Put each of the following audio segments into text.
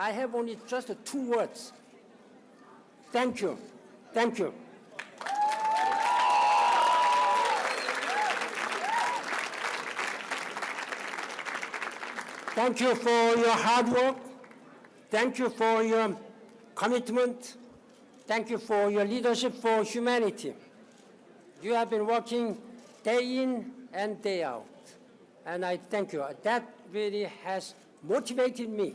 I have only just 2 words. Thank you. Thank you. Thank you for your hard work. Thank you for your commitment. Thank you for your leadership for humanity. You have been working day in and day out, and I thank you. That really has motivated me,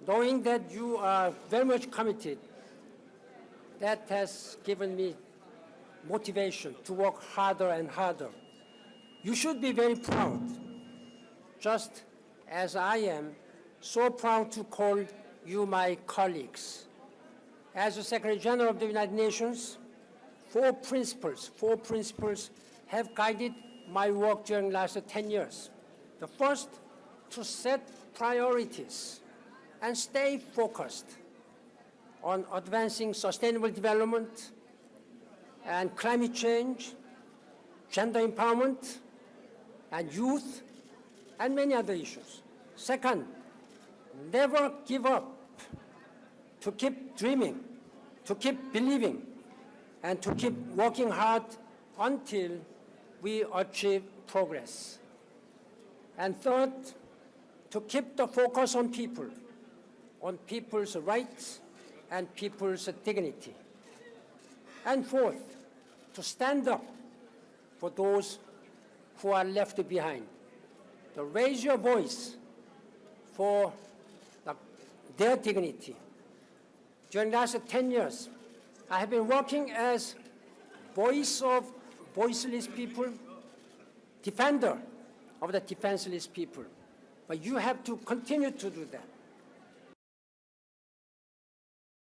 knowing that you are very much committed. That has given me motivation to work harder and harder. You should be very proud, just as I am so proud to call you my colleagues. As the Secretary General of the United Nations, 4 principles have guided my work during the last 10 years. The first, to set priorities and stay focused on advancing sustainable development and climate change, gender empowerment, and youth, and many other issues. Second, never give up, to keep dreaming, to keep believing, and to keep working hard until we achieve progress. And third, to keep the focus on people, on people's rights and people's dignity. And fourth, to stand up for those who are left behind, to raise your voice for their dignity. During the last 10 years, I have been working as voice of voiceless people, defender of the defenseless people. But you have to continue to do that.